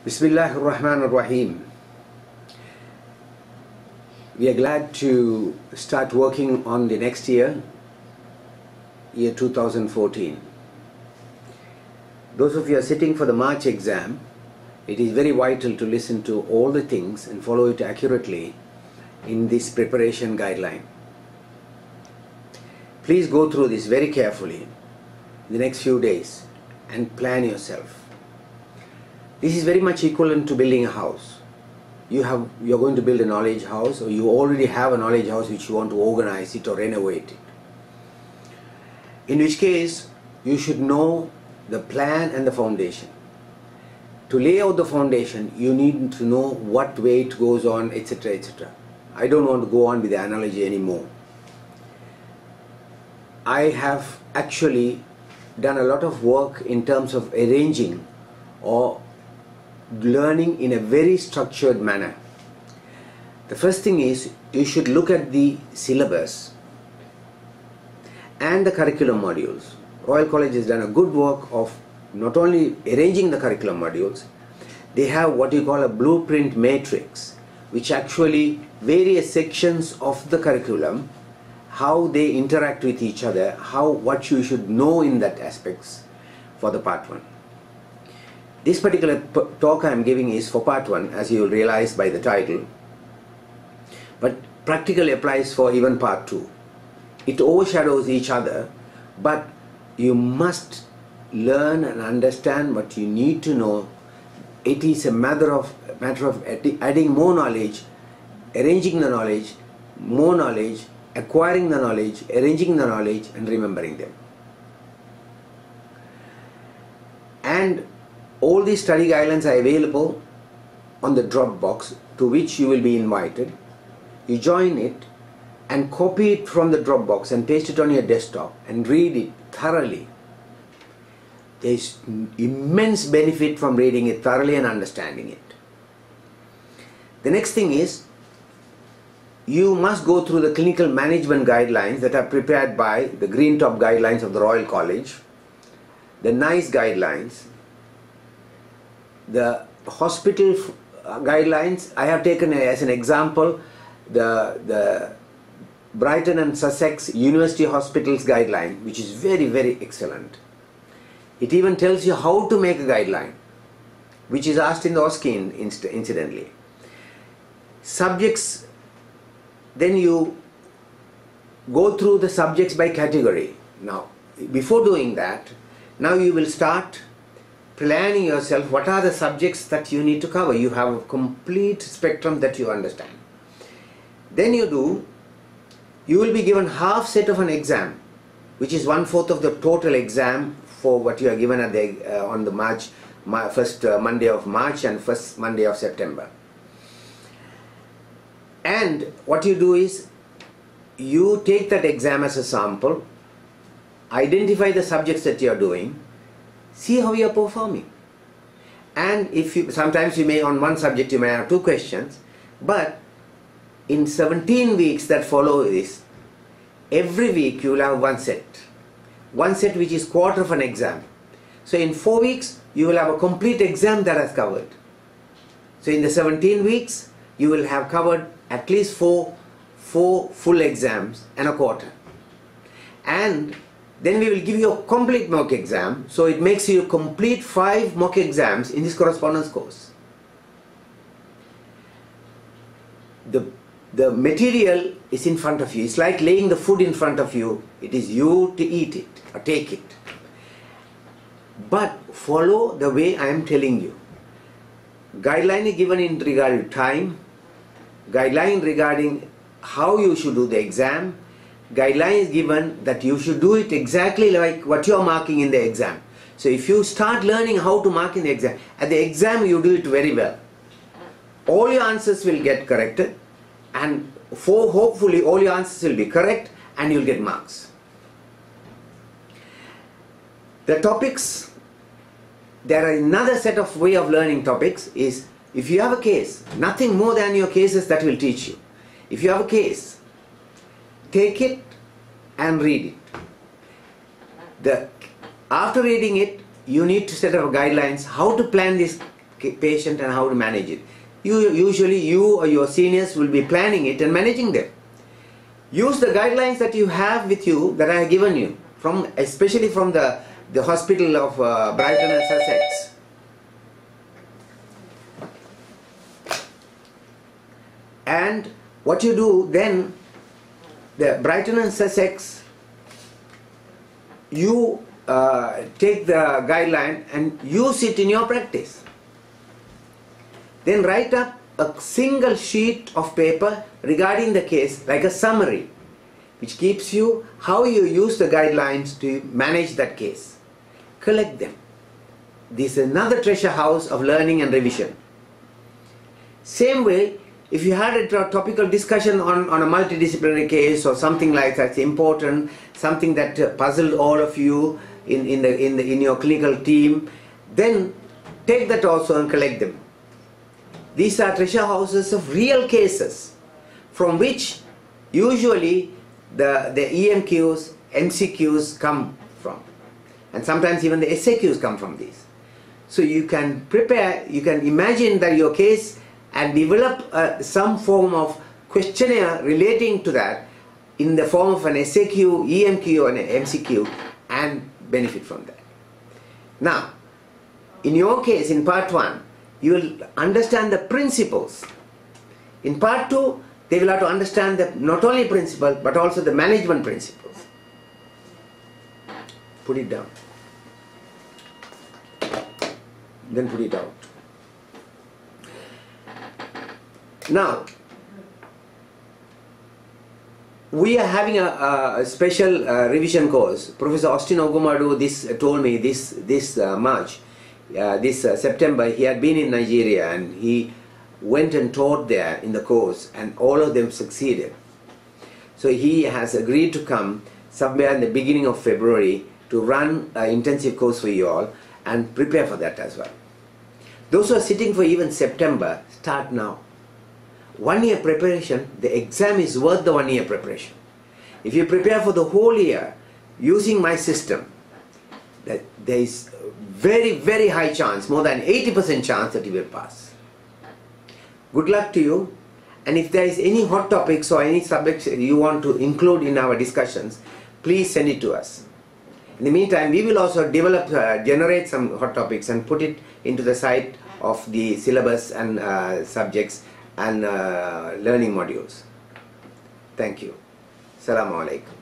Bismillahir Rahmanir Rahim. We are glad to start working on the next year 2014. Those of you who are sitting for the March exam, it is very vital to listen to all the things and follow it accurately in this preparation guideline. Please go through this very carefully in the next few days and plan yourself. This is very much equivalent to building a house. You're going to build a knowledge house, or you already have a knowledge house which you want to organize it or renovate it. In which case, you should know the plan and the foundation. To lay out the foundation, you need to know what way it goes on, etc., etc. I don't want to go on with the analogy anymore. I have actually done a lot of work in terms of arranging or learning in a very structured manner. The first thing is, you should look at the syllabus and the curriculum modules. Royal College has done a good work of not only arranging the curriculum modules, they have what you call a blueprint matrix, which actually various sections of the curriculum, how they interact with each other, what you should know in that aspects for the part 1. This particular talk I am giving is for part 1, as you will realize by the title, but practically applies for even part 2. It overshadows each other, but you must learn and understand what you need to know. It is a matter of adding more knowledge, arranging the knowledge, more knowledge, acquiring the knowledge, arranging the knowledge, and remembering them. And all these study guidelines are available on the Dropbox, to which you will be invited. You join it and copy it from the Dropbox and paste it on your desktop and read it thoroughly. There is immense benefit from reading it thoroughly and understanding it. The next thing is, you must go through the clinical management guidelines that are prepared by the green top guidelines of the Royal College, the NICE guidelines, the hospital guidelines. I have taken as an example the Brighton and Sussex University Hospitals guideline, which is very, very excellent. It even tells you how to make a guideline, which is asked in the OSCE incidentally. Subjects, then you go through the subjects by category. Now, before doing that, now you will start planning yourself what are the subjects that you need to cover. You have a complete spectrum that you understand. Then you will be given half set of an exam, which is 1/4 of the total exam for what you are given at on the first Monday of March and first Monday of September. And what you do is, you take that exam as a sample, identify the subjects that you are doing, see how you are performing. And sometimes you may, on one subject you may have 2 questions, but in 17 weeks that follow this, every week you will have one set which is quarter of an exam. So in 4 weeks you will have a complete exam that has covered. So in the 17 weeks you will have covered at least four full exams and a quarter. And then we will give you a complete mock exam, so it makes you complete 5 mock exams in this correspondence course. The material is in front of you. It's like laying the food in front of you. It is you to eat it or take it. But follow the way I am telling you. Guideline is given in regard to time, guideline regarding how you should do the exam, guideline is given that you should do it exactly like what you are marking in the exam. So if you start learning how to mark in the exam, at the exam you do it very well. All your answers will get corrected, and hopefully all your answers will be correct and you'll get marks. The topics, there are another set of way of learning topics is, if you have a case, nothing more than your cases that will teach you. If you have a case, take it and read it. After reading it, you need to set up guidelines how to plan this patient and how to manage it. Usually you or your seniors will be planning it and managing them. Use the guidelines that you have with you, that I have given you, especially from the hospital of Brighton and Sussex. And what you do then, the Brighton and Sussex, you take the guideline and use it in your practice. Then write up a single sheet of paper regarding the case, like a summary, which keeps you how you use the guidelines to manage that case. Collect them. This is another treasure house of learning and revision. Same way, if you had a topical discussion on a multidisciplinary case or something like that, important, something that puzzled all of you in your clinical team, then take that also and collect them. These are treasure houses of real cases, from which usually the EMQs, MCQs come from, and sometimes even the SAQs come from these. So you can prepare, you can imagine that your case and develop some form of questionnaire relating to that in the form of an SAQ, EMQ and an MCQ, and benefit from that. Now, in your case, in part 1, you will understand the principles. In part 2, they will have to understand not only principle but also the management principles. Put it down. Then put it out. Now, we are having a special revision course. Professor Austin Ogumadu told me this March, this September, he had been in Nigeria and he went and taught there in the course, and all of them succeeded. So he has agreed to come somewhere in the beginning of February to run an intensive course for you all and prepare for that as well. Those who are sitting for even September, start now. 1 year preparation, the exam is worth the 1 year preparation. If you prepare for the whole year using my system, that there is very, very high chance, more than 80% chance that you will pass. Good luck to you, and if there is any hot topics or any subjects you want to include in our discussions, please send it to us. In the meantime, we will also develop, generate some hot topics and put it into the site of the syllabus and subjects and learning modules. Thank you. Assalamu alaikum.